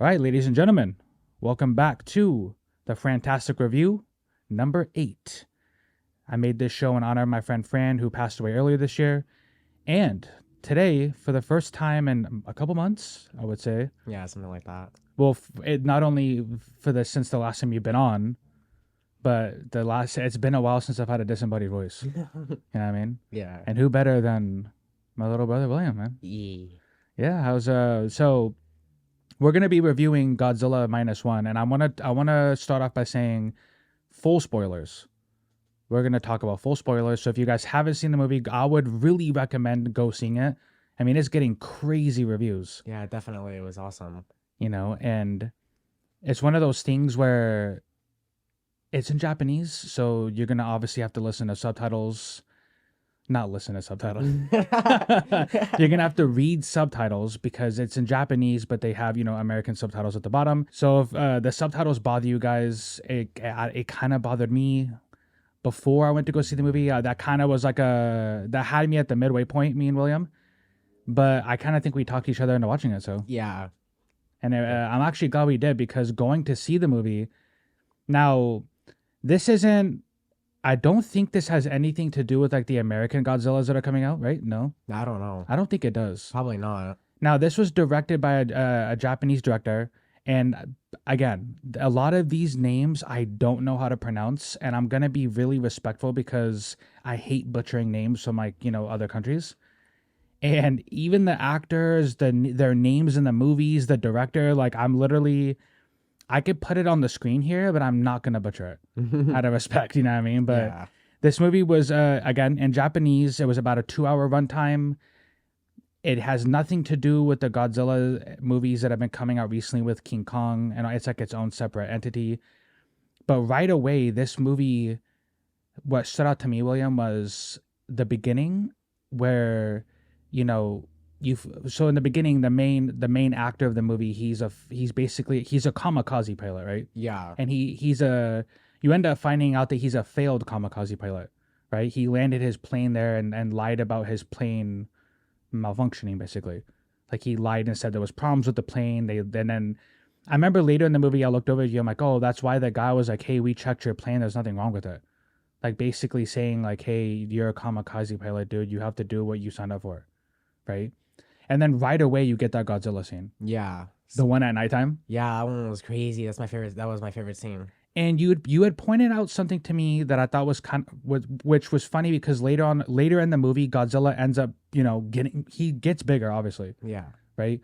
All right, ladies and gentlemen, welcome back to the FranTastic Review number 8. I made this show in honor of my friend Fran, who passed away earlier this year. And today, for the first time in a couple months, I would say, Yeah, something like that. well, not only since the last time you've been on, but it's been a while since I've had a disembodied voice. You know what I mean? Yeah. And who better than my little brother William, man? Yeah. Yeah, so we're gonna be reviewing Godzilla -1, and I wanna start off by saying full spoilers. We're gonna talk about full spoilers. So if you guys haven't seen the movie, I would really recommend go seeing it. I mean, it's getting crazy reviews, Yeah, definitely. It was awesome. and it's one of those things where it's in Japanese, so you're gonna obviously have to listen to subtitles. Not listen to subtitles. You're gonna have to read subtitles because it's in Japanese, but they have American subtitles at the bottom. So if the subtitles bother you guys, it kind of bothered me before I went to go see the movie. That kind of was that had me at the midway point, me and William. But I kind of think we talked each other into watching it. So Yeah. and I'm actually glad we did, because going to see the movie now, this isn't. I don't think this has anything to do with like the American Godzillas that are coming out, right? No, I don't know. I don't think it does. Probably not. Now, this was directed by a Japanese director, and again, a lot of these names I don't know how to pronounce, and I'm gonna be really respectful because I hate butchering names from other countries. And even the actors, their names in the movies, the director, I could put it on the screen here, but I'm not gonna butcher it out of respect, you know what I mean? But Yeah. this movie was again in Japanese. It was about a 2-hour runtime. It has nothing to do with the Godzilla movies that have been coming out recently with King Kong, and it's like its own separate entity. But right away, this movie, what stood out to me, William, was the beginning, where you know so in the beginning, the main actor of the movie, he's basically a kamikaze pilot, right? Yeah. And you end up finding out that he's a failed kamikaze pilot, right? He landed his plane there and lied about his plane malfunctioning, basically. Like, he lied and said there was problems with the plane. Then I remember later in the movie, I looked over at you, I'm like, oh, that's why the guy was like, hey, we checked your plane, there's nothing wrong with it. Like, basically saying like, hey, you're a kamikaze pilot, dude, you have to do what you signed up for, right? And then right away you get that Godzilla scene, Yeah. the one at nighttime. Yeah, that one was crazy. That's my favorite. That was my favorite scene. And you had pointed out something to me that I thought was which was funny, because later in the movie, Godzilla ends up he gets bigger, obviously, Yeah. right?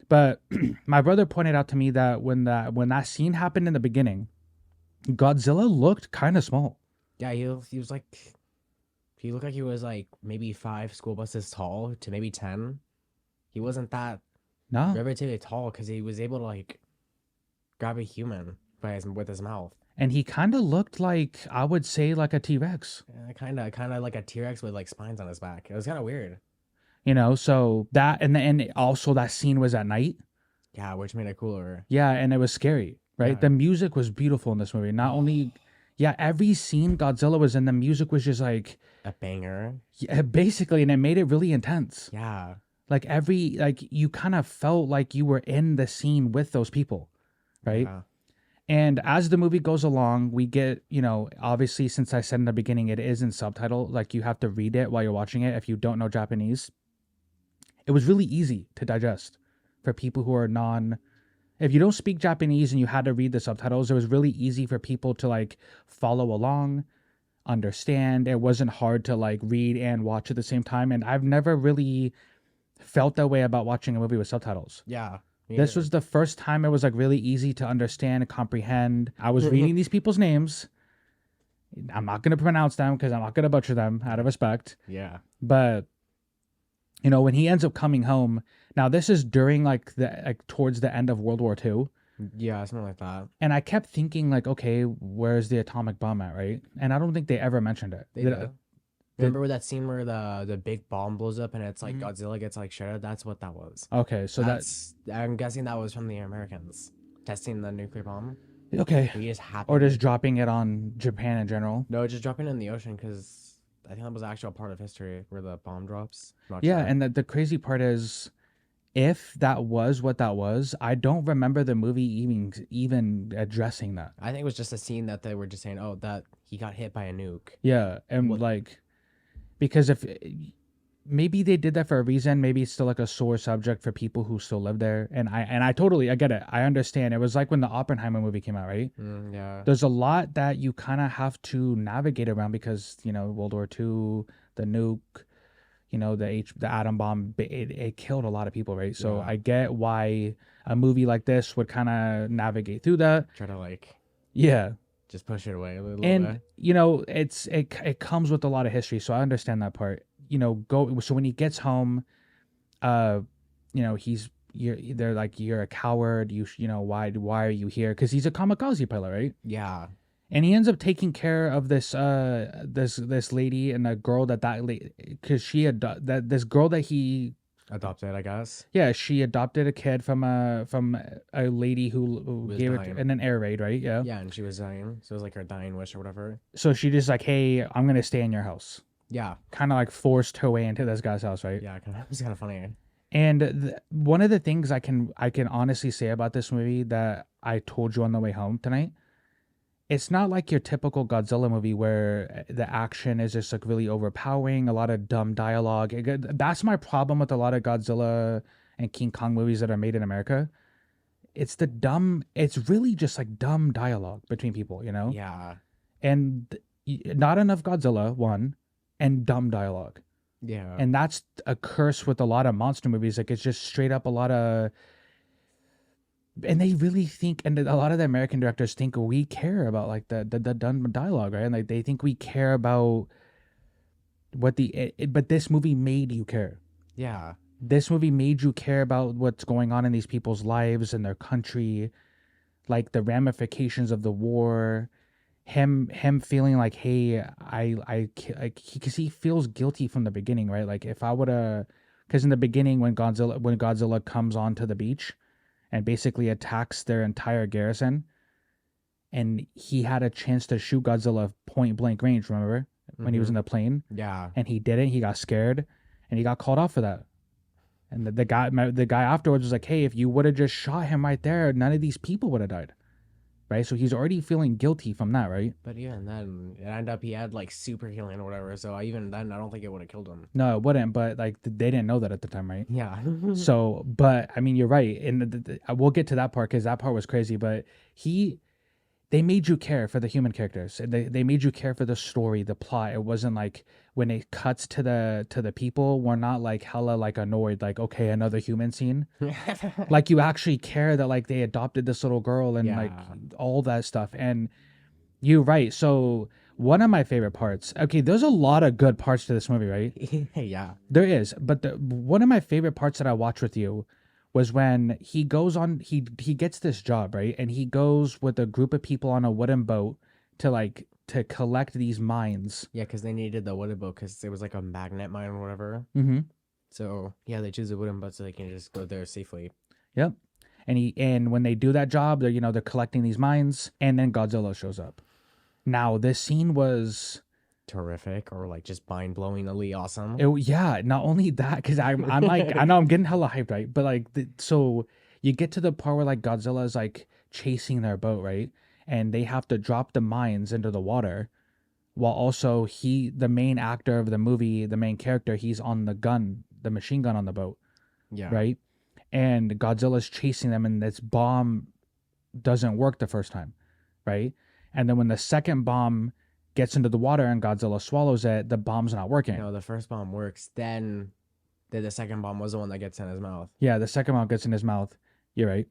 But my brother pointed out to me that when that scene happened in the beginning, Godzilla looked kind of small. Yeah, he was like, he looked like he was like maybe 5 school buses tall to maybe 10. He wasn't that No, relatively tall because he was able to like grab a human with his mouth. and he kind of looked like, I would say, like a T-Rex. Yeah, kind of like a T-Rex with like spines on his back. It was kind of weird. So that, and also that scene was at night. Yeah, which made it cooler. Yeah, and it was scary, right? Yeah. The music was beautiful in this movie. Not only, yeah, every scene Godzilla was in, the music was just like, A banger. yeah, basically, and it made it really intense. Yeah. Like you kind of felt like you were in the scene with those people, right? Yeah. And as the movie goes along, we get, obviously, since I said in the beginning, it is in subtitle. Like, you have to read it while you're watching it if you don't know Japanese. It was really easy to digest for people who are if you don't speak Japanese and you had to read the subtitles, it was really easy for people to like follow along, understand. It wasn't hard to like read and watch at the same time. And I've never really felt that way about watching a movie with subtitles. Yeah. This was the first time it was like really easy to understand and comprehend. I was reading these people's names. I'm not going to pronounce them because I'm not going to butcher them out of respect. Yeah. But when he ends up coming home, now this is during towards the end of World War II. Yeah, something like that. And I kept thinking like, okay, where's the atomic bomb at, right? And I don't think they ever mentioned it. They did. Remember that scene where the big bomb blows up and it's like Godzilla gets like shredded? That's what that was. Okay, so I'm guessing that was from the Americans testing the nuclear bomb. Okay. We just happened. Or just dropping it on Japan in general. No, just dropping it in the ocean because I think that was actually a part of history where the bomb drops. Yeah, and the crazy part is if that was what that was, I don't remember the movie even addressing that. I think it was just a scene that they were just saying, "Oh, that he got hit by a nuke." Yeah, and What? like because if maybe they did that for a reason, maybe it's still like a sore subject for people who still live there. And I totally I get it. I understand. It was like when the Oppenheimer movie came out, right? Yeah, There's a lot that you kind of have to navigate around because, World War II, the nuke, the atom bomb, it killed a lot of people, right? So yeah. I get why a movie like this would kind of navigate through that. Try to like Yeah. just push it away a little And bit. it comes with a lot of history, so I understand that part. Go so when he gets home, uh, they're like, you're a coward. Why are you here? Because he's a kamikaze pilot, right? Yeah, And he ends up taking care of this lady and a girl because that this girl that he adopted, I guess. she adopted a kid from a lady who Was gave it dying. in an air raid, right? Yeah. Yeah, and she was dying, so it was like her dying wish or whatever. So she just like, hey, I'm gonna stay in your house. Yeah, Kind of like forced her way into this guy's house, right? yeah. It was kind of funny. And one of the things I can honestly say about this movie that I told you on the way home tonight, it's not like your typical Godzilla movie where the action is just like really overpowering, a lot of dumb dialogue. That's my problem with a lot of Godzilla and King Kong movies that are made in America. It's really just like dumb dialogue between people, Yeah, and not enough Godzilla, one, and dumb dialogue. yeah, And that's a curse with a lot of monster movies. Like it's just straight up a lot of, and they really think, and a lot of the American directors think we care about like the dumb dialogue, right? And like they think we care about but this movie made you care. yeah, This movie made you care about what's going on in these people's lives and their country, like the ramifications of the war. Him feeling like, hey, like because he feels guilty from the beginning, right? Like if I would have, because in the beginning when Godzilla comes onto the beach and basically attacks their entire garrison, and he had a chance to shoot Godzilla point blank range. Remember when he was mm-hmm. in the plane, Yeah, and he didn't. He got scared, and he got called out for that. And the guy afterwards was like, hey, if you would have just shot him right there, none of these people would have died, right? So he's already feeling guilty from that, right? but even then, it ended up he had like super healing or whatever. So even then, I don't think it would have killed him. No, it wouldn't. But like they didn't know that at the time, right? Yeah, So, but I mean, you're right, and we'll get to that part because that part was crazy. But they made you care for the human characters. They made you care for the story, the plot. It wasn't like when it cuts to the people, we're not like hella like annoyed, like, okay, another human scene. Like you actually care that like they adopted this little girl and like yeah, all that stuff. And you're right. So one of my favorite parts. Okay, there's a lot of good parts to this movie, right? yeah, There is, but one of my favorite parts that I watched with you was when he goes on. He gets this job, right, and he goes with a group of people on a wooden boat to collect these mines. yeah. Because they needed the wooden boat because it was like a magnet mine or whatever. Mm-hmm. So yeah, they choose a wooden boat so they can just go there safely. Yep. And when they do that job, they're collecting these mines, and then Godzilla shows up. Now this scene was Terrific or like just mind blowingly awesome. yeah. Not only that, because I'm like I know I'm getting hella hyped, right? But like so you get to the part where like Godzilla is like chasing their boat, right? And they have to drop the mines into the water, while also the main actor of the movie, the main character, he's on the machine gun on the boat, Yeah, right? And Godzilla's chasing them, and this bomb doesn't work the first time, right? And then when the second bomb gets into the water and Godzilla swallows it, the bomb's not working. no, the first bomb works. Then the second bomb was the one that gets in his mouth. Yeah, the second bomb gets in his mouth. You're right.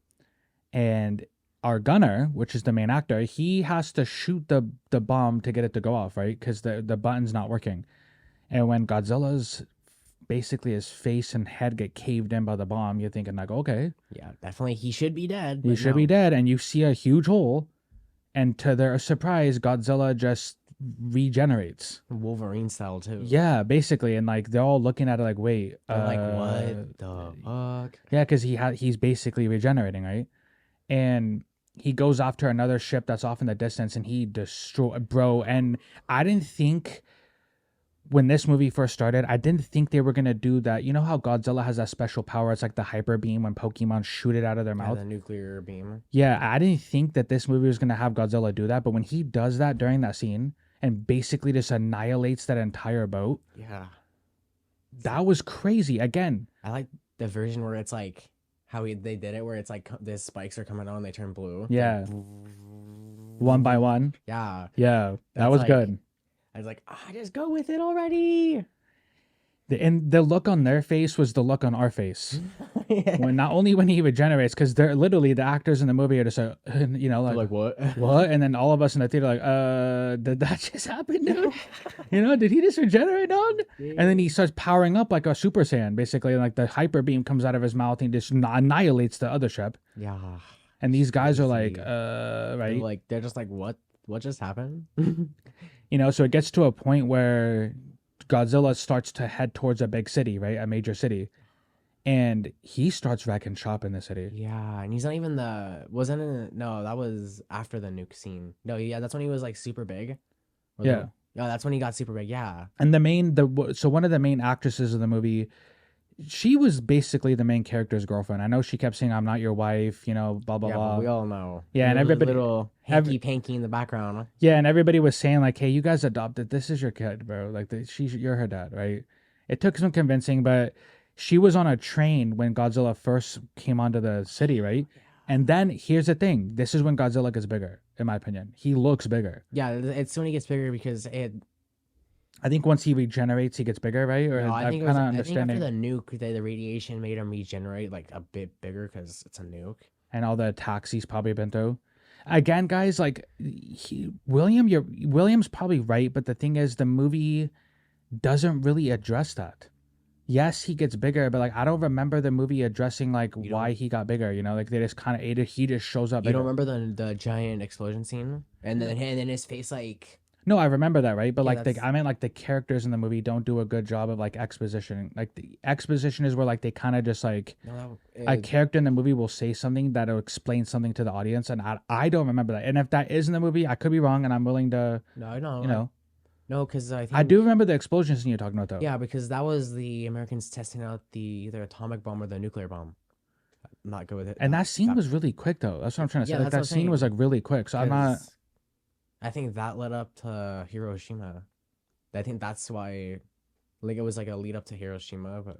And our gunner, which is the main actor, he has to shoot the bomb to get it to go off, right? Because the button's not working. And when Godzilla's basically his face and head get caved in by the bomb, you're thinking like, okay, Yeah, definitely he should be dead. he But should no. be dead. And you see a huge hole, and to their surprise, Godzilla just regenerates. Wolverine style too. Yeah, basically, and like they're all looking at it like, wait, They're like, what the fuck? yeah, because he's basically regenerating, right? And he goes after another ship that's off in the distance, and he destroy bro. And I didn't think when this movie first started, I didn't think they were gonna do that. You know how Godzilla has that special power? It's like the hyper beam when Pokemon shoot it out of their Yeah, mouth. the nuclear beam. Yeah, I didn't think that this movie was gonna have Godzilla do that, but when he does that during that scene and basically just annihilates that entire boat, Yeah. that was crazy. Again, I like the version where it's like how they did it, where it's like the spikes are coming on and they turn blue. yeah, Like, one by one. yeah. Yeah, that That's was like, good. I was like, ah, just go with it already. And the look on their face was the look on our face. Yeah. When not only when he regenerates, because they're literally the actors in the movie are just like, They're like what? what? And then all of us in the theater like, did that just happen, dude? Did he just regenerate, dog? And then he starts powering up like a Super Saiyan, basically, and like the hyper beam comes out of his mouth and he just annihilates the other ship. Yeah. And these guys are like, Crazy. right? They're just like, what? What just happened? So it gets to a point where Godzilla starts to head towards a big city, right? A major city. And he starts wrecking shop in the city. Yeah, and he's not even wasn't it? No, that was after the nuke scene. No, yeah, that's when he was like super big. Yeah. Yeah, that's when he got super big. Yeah. And so one of the main actresses of the movie, she was basically the main character's girlfriend. I know she kept saying, "I'm not your wife," blah blah Yeah, blah. but we all know. Yeah, and everybody, Little hanky panky in the background. yeah, and everybody was saying like, "Hey, you guys adopted. This is your kid, bro. Like, you're her dad, right?" It took some convincing, but she was on a train when Godzilla first came onto the city, right? And then here's the thing: this is when Godzilla gets bigger, in my opinion. He looks bigger. Yeah, it's when he gets bigger because I think once he regenerates, he gets bigger, right? Or no, I'm I think kind of after understanding. the nuke, the radiation made him regenerate like a bit bigger because it's a nuke. And all the attacks he's probably been through. Again, guys, like William's probably right, but the thing is, the movie doesn't really address that. Yes, he gets bigger, but like I don't remember the movie addressing like why he got bigger. Like they just kind of ate it. He just shows up. You don't Bigger. remember the giant explosion scene, and then his face like. No, I remember that, right? But Yeah, like I mean, like the characters in the movie don't do a good job of like exposition. Like the exposition is where like they kind of just like No, a character in the movie will say something that'll explain something to the audience, and I don't remember that. And if that is in the movie, I could be wrong, and I'm willing to, no, no, because I think I do remember the explosion scene you're talking about though. yeah, because that was the Americans testing out the either atomic bomb or the nuclear bomb. I'm not good with it. And that scene was really quick though. That's what I'm trying to say. Yeah, Like that's what that I'm scene was like saying. really quick. So I'm not. 'Cause I think that led up to Hiroshima. I think that's why, like, it was like a lead up to Hiroshima. But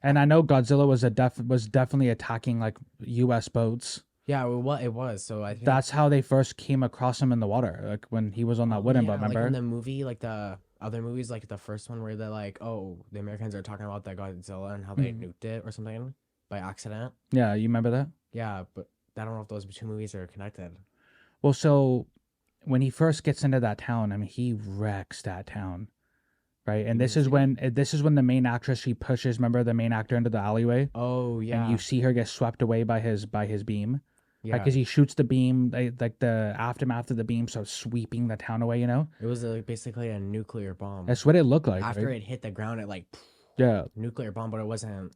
And I know Godzilla was definitely attacking like U.S. boats. yeah, it was. So I think That's how they first came across him in the water, like when he was on that wooden boat. like Remember? in the movie, like the other movies, like the first one where they're like, oh, the Americans are talking about that Godzilla and how they nuked it or something by accident. Yeah, you remember that? Yeah, but I don't know if those two movies are connected. Well, so when he first gets into that town, I mean, he wrecks that town, right? And this is when the main actress she pushes. Remember the main actor into the alleyway, Oh yeah, and you see her get swept away by his beam, yeah. because he shoots the beam, like the aftermath of the beam starts sweeping the town away. It was basically a nuclear bomb. That's what it looked like. After right? it hit the ground, it like Yeah. nuclear bomb, but it wasn't.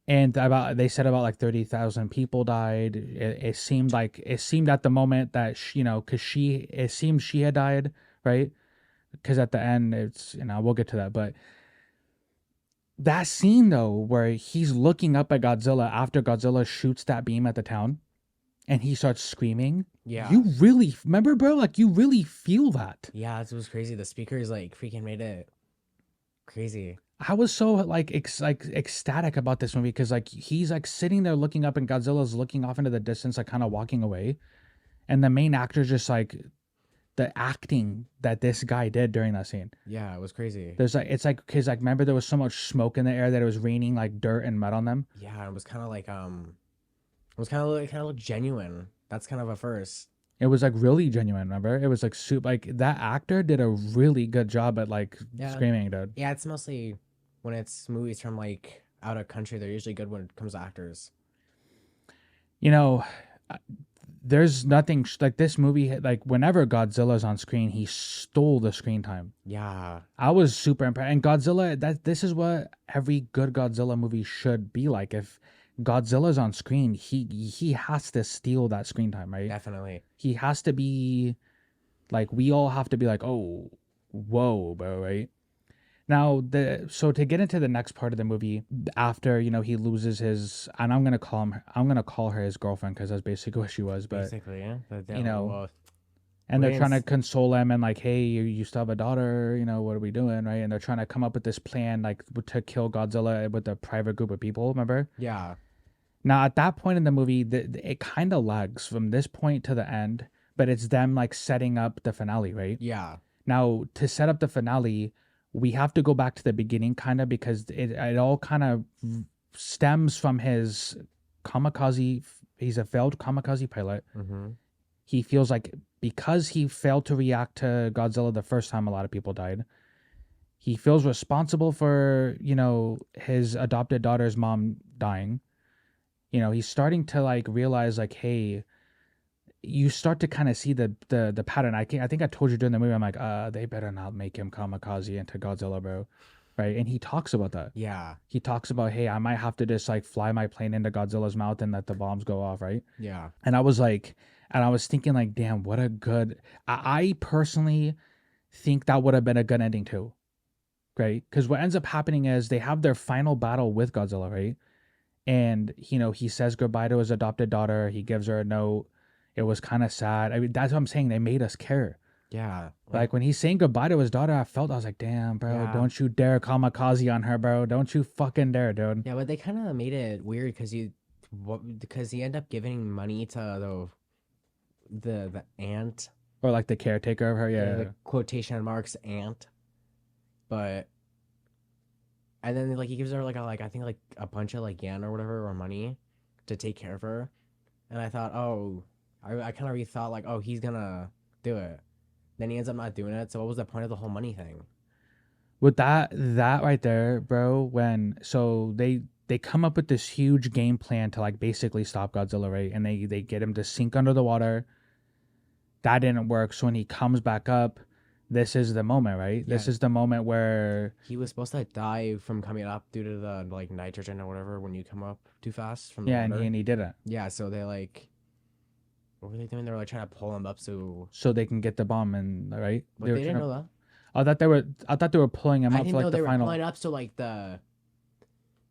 And they said about like 30,000 people died. It seemed at the moment that it seemed she had died, right? Because at the end it's we'll get to that, but that scene though where he's looking up at Godzilla after Godzilla shoots that beam at the town, and he starts screaming. Yeah. You really remember, bro? Like you really feel that. Yeah, it was crazy. The speakers like freaking made it crazy. I was so like ecstatic about this movie because like he's like sitting there looking up and Godzilla's looking off into the distance, like kind of walking away, and the main actor's just like the acting that this guy did during that scene. Yeah, it was crazy. There's like it's like because like remember there was so much smoke in the air that it was raining like dirt and mud on them. Yeah, it was kind of like it was kind of look genuine. That's kind of a first. It was like really genuine. Remember, it was like soup. Like that actor did a really good job at like screaming, dude. Yeah, it's mostly when it's movies from like out of country. They're usually good when it comes to actors. There's nothing like this movie. Like whenever Godzilla's on screen, he stole the screen time. Yeah, I was super impressed. And Godzilla, this is what every good Godzilla movie should be like. If Godzilla's on screen, he has to steal that screen time, right? definitely. He has to be like we all have to be like, oh, whoa, bro, right? Now, so to get into the next part of the movie, after he loses his, and I'm gonna call her his girlfriend because that's basically what she was. But Basically, yeah. you know, Well, and we they're didn't. trying to console him and like, hey, you still have a daughter. What are we doing, right? And they're trying to come up with this plan like to kill Godzilla with a private group of people. Remember? Yeah, Now, at that point in the movie, it kind of lags from this point to the end, but it's them like setting up the finale, right? yeah, Now, to set up the finale, we have to go back to the beginning kind of because it all kind of stems from his kamikaze. He's a failed kamikaze pilot. mm-hmm. He feels like because he failed to react to Godzilla the first time a lot of people died, he feels responsible for, his adopted daughter's mom dying. He's starting to like realize like, hey, you start to kind of see the pattern. I think I told you during the movie, I'm like, they better not make him kamikaze into Godzilla, bro. Right. And he talks about that. Yeah, He talks about, hey, I might have to just like fly my plane into Godzilla's mouth and let the bombs go off, right? yeah, And I was thinking like, damn, what a good I personally think that would have been a good ending too. Right? Because what ends up happening is they have their final battle with Godzilla, right? And he says goodbye to his adopted daughter. He gives her a note. It was kind of sad. I mean, that's what I'm saying. They made us care. yeah. Like when he's saying goodbye to his daughter, I was like, damn, bro, Yeah, don't you dare kamikaze on her, bro. Don't you fucking dare, dude. yeah. But they kind of made it weird because he ended up giving money to the aunt, Or like the caretaker of her, the yeah. quotation marks aunt, but and then like he gives her like I think like a bunch of like yen or whatever or money to take care of her, and I thought, oh, I kind of rethought like, oh, he's gonna do it. Then he ends up not doing it. So what was the point of the whole money thing? With that right there, bro, when so they come up with this huge game plan to like basically stop Godzilla, right? And they get him to sink under the water. That didn't work. So when he comes back up, this is the moment, right? Yeah, This is the moment where he was supposed to die from coming up due to the like nitrogen or whatever when you come up too fast from the yeah, and water. he didn't. Yeah, so they like what were they doing? They were like trying to pull him up so So they can get the bomb and right? but They were they didn't trying to know that. I thought they were pulling him I up didn't for know like the they were final. pulling up so like the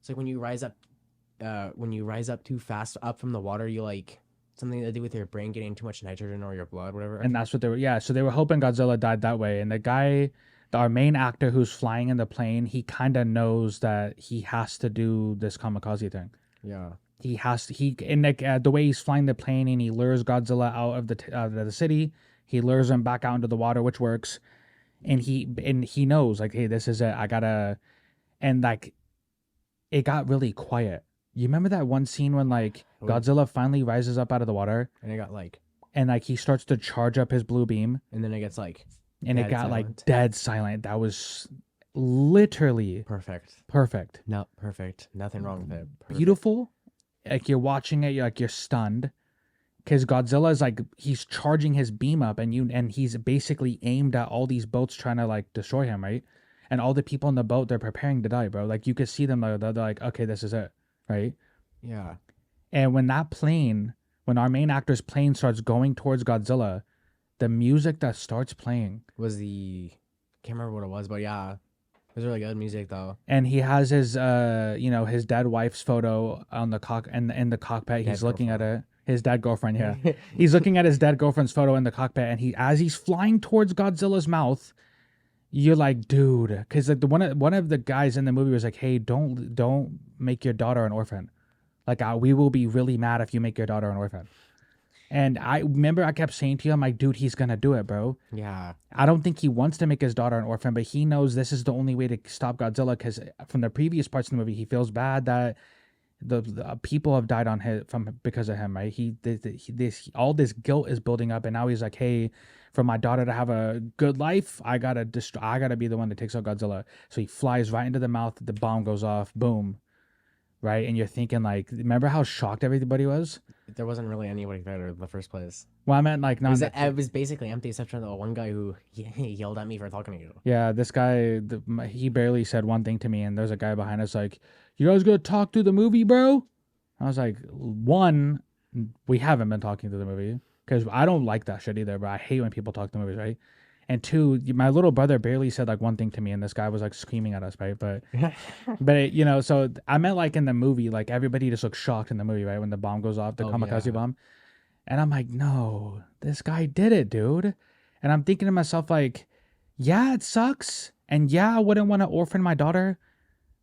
it's like when you rise up too fast up from the water, you like something to do with your brain getting too much nitrogen or your blood, whatever. And that's what they were, yeah, so they were hoping Godzilla died that way. And the guy, our main actor who's flying in the plane, he kind of knows that he has to do this kamikaze thing. Yeah. He has to, he in the way he's flying the plane and he lures Godzilla out of the city. He lures him back out into the water, which works. And he knows like, hey, this is it. I gotta, and like it got really quiet. You remember that one scene when like When- Godzilla finally rises up out of the water And it got like and like he starts to charge up his blue beam and then it gets like and it dead got like silent. dead silent. That was literally Perfect. perfect. No, perfect. Nothing wrong with it. Perfect. Beautiful. Like you're watching it, you're stunned. Because Godzilla is like he's charging his beam up and he's basically aimed at all these boats trying to like destroy him, right? And all the people in the boat, they're preparing to die, bro. Like you could see them, they're like, okay, this is it, right? Yeah. And when our main actor's plane starts going towards Godzilla, the music that starts playing, Was the can't remember what it was, but yeah. It was really good music though. and he has his his dead wife's photo on the cock and in the cockpit. He's Dead looking at girlfriend. it. His dead girlfriend, yeah. He's looking at his dead girlfriend's photo in the cockpit, and as he's flying towards Godzilla's mouth, you're like, dude, because like one of the guys in the movie was like, hey, don't make your daughter an orphan. Like, we will be really mad if you make your daughter an orphan. And I remember I kept saying to you, I'm like, dude, he's gonna do it, bro. Yeah. I don't think he wants to make his daughter an orphan, but he knows this is the only way to stop Godzilla. Because from the previous parts of the movie, he feels bad that the people have died on his because of him, right? All this guilt is building up, and now he's like, hey, for my daughter to have a good life, I gotta be the one that takes out Godzilla. So he flies right into the mouth. The bomb goes off. Boom. Right, and you're thinking like, remember how shocked everybody was? There wasn't really anybody there in the first place. Well, I meant like not. It was basically empty except for the one guy who he yelled at me for talking to you. Yeah, this guy, he barely said one thing to me, and there's a guy behind us like, "You guys gonna talk through the movie, bro?" I was like, "One, we haven't been talking through the movie because I don't like that shit either, but I hate when people talk to movies, right?" And two, my little brother barely said like one thing to me, and this guy was like screaming at us, right? So I meant like in the movie, like everybody just looks shocked in the movie, right? When the bomb goes off, the Oh kamikaze yeah. bomb. And I'm like, no, this guy did it, dude. And I'm thinking to myself, like, yeah, it sucks. And yeah, I wouldn't want to orphan my daughter.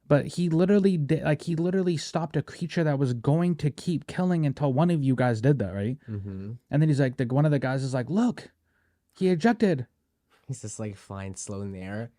But he literally did, like, he literally stopped a creature that was going to keep killing until one of you guys did that, right? Mm-hmm. And then he's like, one of the guys is like, look, he ejected. He's just like flying slow in the air.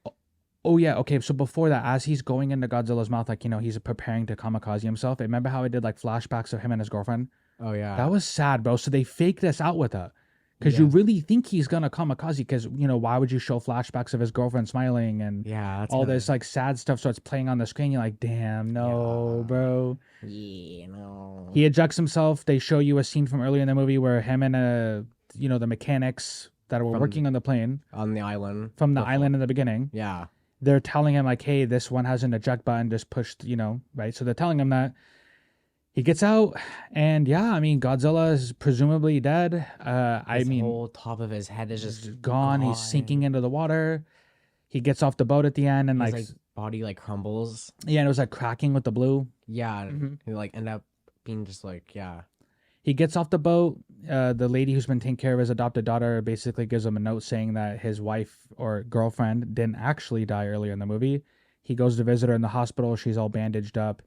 Oh, yeah. Okay. So before that, as he's going into Godzilla's mouth, like, he's preparing to kamikaze himself. Remember how I did like flashbacks of him and his girlfriend? Oh That yeah. was sad, bro. So they faked this out with her. Because you Yeah. really think he's gonna kamikaze? Because why would you show flashbacks of his girlfriend smiling and Yeah, that's all kind this of like sad stuff starts playing on the screen? You're like, damn, no, yeah. bro. Yeah, no. He ejects himself. They show you a scene from earlier in the movie where him and the mechanics that were From working on the plane on the island from the before. island in the beginning. Yeah. They're telling him like, hey, this one has an eject button, just pushed, right? So they're telling him that. He gets out, and yeah, I mean, Godzilla is presumably dead. I His mean, whole top of his head is just just gone. He's sinking gone. into the water. He gets off the boat at the end, and His like, like body like crumbles. yeah, and it was like cracking with the blue. Yeah. hmm He like end up being just like yeah. He gets off the boat. The lady who's been taking care of his adopted daughter basically gives him a note saying that his wife or girlfriend didn't actually die earlier in the movie. He goes to visit her in the hospital. She's all bandaged up.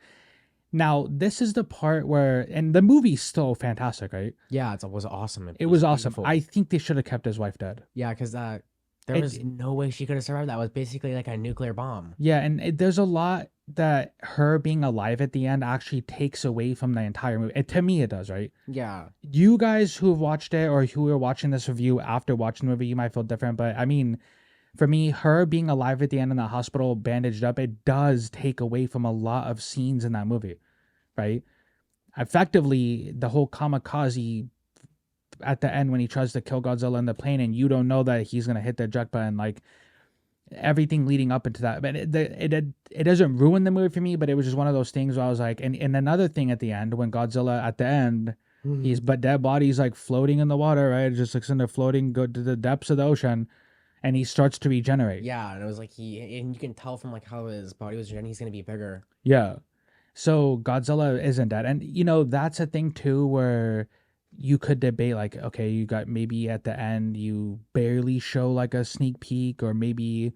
Now, this is the part where, and the movie's still fantastic, right? Yeah, it was awesome. It It was was awesome. beautiful. I think they should have kept his wife dead. Yeah, because there It, was no way she could have survived. That was basically like a nuclear bomb. yeah, and there's a lot that her being alive at the end actually takes away from the entire movie. To me, it does, right? Yeah. You guys who have watched it or who are watching this review after watching the movie, you might feel different. But I mean, for me, her being alive at the end in the hospital, bandaged up, it does take away from a lot of scenes in that movie, right? Effectively, the whole kamikaze at the end when he tries to kill Godzilla in the plane and you don't know that he's going to hit the eject button, like everything leading up into that. But it doesn't ruin the movie for me, but it was just one of those things where I was like, and another thing at the end, when Godzilla at the end, but dead body's like floating in the water, right? It just looks in there floating, go to the depths of the ocean, and he starts to regenerate. Yeah, and it was like and you can tell from like how his body was and he's gonna be bigger. Yeah. So Godzilla isn't dead. And that's a thing too where you could debate like, okay, you got maybe at the end you barely show like a sneak peek, or maybe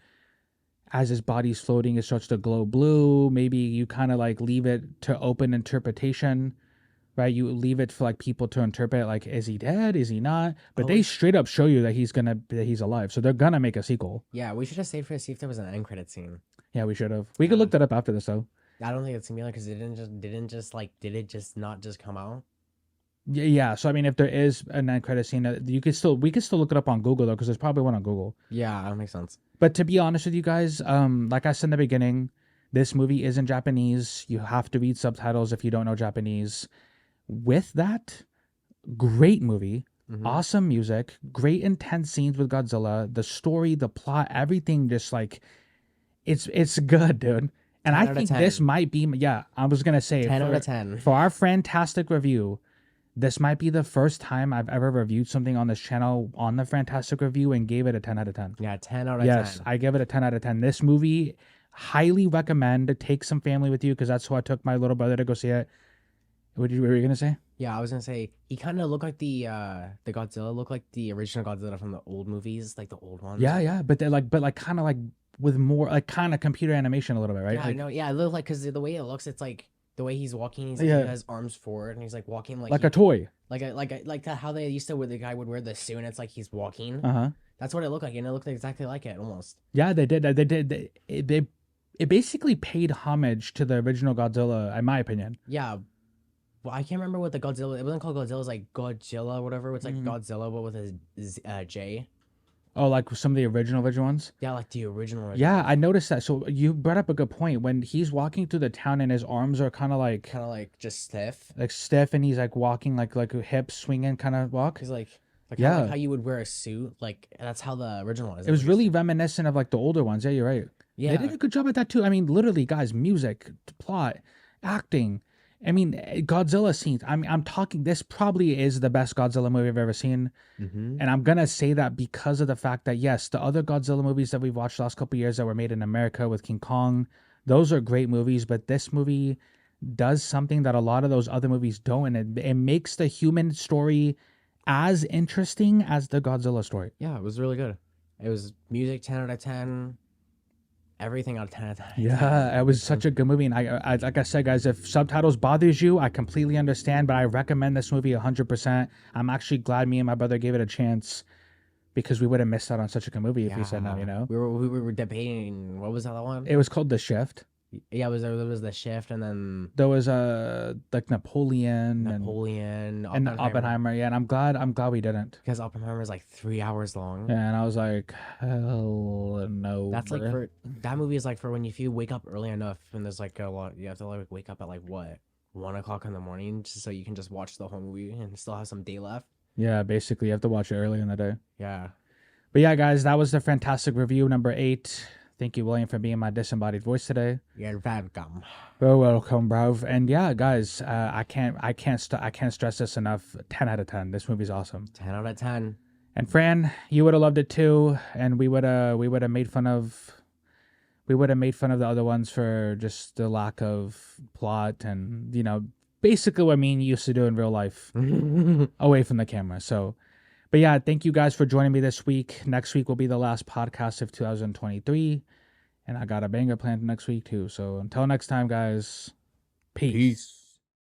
as his body's floating it starts to glow blue. Maybe you kind of like leave it to open interpretation, right? You leave it for like people to interpret like, is he dead? Is he not? But Oh, they straight up show you that he's alive. So they're gonna make a sequel. yeah, we should have saved for to see if there was an end credit scene. Yeah, we should have. We could look that up after this though. I don't think it's similar because it did it just not just come out? Yeah, so I mean, if there is an end credit scene, we could still look it up on Google though, because there's probably one on Google. Yeah, that makes sense. But to be honest with you guys, like I said in the beginning, this movie is in Japanese. You have to read subtitles if you don't know Japanese. With that, great movie, Mhm. awesome music, great intense scenes with Godzilla, the story, the plot, everything just like it's good, dude. And 10 I out of think this 10. might be, yeah, I was gonna say 10 out of 10. for our FranTastic review, this might be the first time I've ever reviewed something on this channel on the FranTastic review and gave it a 10 out of 10. Yeah, 10 out of Yes, 10. I give it a 10 out of 10. This movie, highly recommend. Take some family with you because that's who I took my little brother to go see it. What were you gonna say? Yeah, I was gonna say he kind of looked like the Godzilla looked like the original Godzilla from the old movies, like the old ones. Yeah, but they're like, kind of like with more like kind of computer animation a little bit, right? Yeah, I Like, know. Yeah, it looked like because the way it looks, it's like the way he's walking. He's like, Yeah. he has arms forward, and he's like walking like like a toy. like how they used to where the guy would wear the suit, and it's like he's walking. Uh huh. That's what it looked like, and it looked exactly like it almost. Yeah, they did. They did. It basically paid homage to the original Godzilla, in my opinion. Yeah. Well, I can't remember what the Godzilla. It wasn't called Godzilla. It was like Godzilla, or whatever. It's like Mhm. Godzilla, but with a J. Oh, like some of the original ones. Yeah, like the original. Yeah, I noticed that. So you brought up a good point. When he's walking through the town and his arms are kind of Kind of like just stiff. stiff, and he's like walking like a hip swinging kind of walk. He's like Yeah. like how you would wear a suit. Like that's how the original is. It was really reminiscent of like the older ones. Yeah, you're right. Yeah. They did a good job at that too. I mean, literally, guys, music, plot, acting, I mean, Godzilla scenes. I mean, I'm talking. This probably is the best Godzilla movie I've ever seen, Mm-hmm. and I'm gonna say that because of the fact that yes, the other Godzilla movies that we've watched the last couple years that were made in America with King Kong, those are great movies. But this movie does something that a lot of those other movies don't, and it makes the human story as interesting as the Godzilla story. Yeah, it was really good. It was music 10 out of 10. Everything out of 10 out of 10. Yeah, it was such a good movie, and I like I said, guys, if subtitles bothers you, I completely understand, but I recommend this movie 100%. I'm actually glad me and my brother gave it a chance because we would have missed out on such a good movie if we said no. You Yeah, know, we were debating what was the other one? it was called The Shift. Yeah, there was the Shift, and then There was like Napoleon Napoleon, and Oppenheimer. Oppenheimer. Yeah, and I'm glad we didn't. Because Oppenheimer is like 3 hours long. And I was like, hell no, That's like bruh. for that movie is like for when if you wake up early enough and there's like a lot, you have to like wake up at like what 1 o'clock in the morning just so you can just watch the whole movie and still have some day left. Yeah, basically, you have to watch it early in the day. Yeah, But yeah, guys, that was the FranTastic review #8. Thank you, William, for being my disembodied voice today. you're welcome. Well, welcome, bro. And yeah, guys, I can't stress this enough. 10 out of 10. This movie's awesome. 10 out of 10. And Fran, you would have loved it too. And we would have made fun of the other ones for just the lack of plot and basically what me and you used to do in real life away from the camera. So, but yeah, thank you guys for joining me this week. Next week will be the last podcast of 2023. And I got a banger planned next week too. So until next time, guys, peace.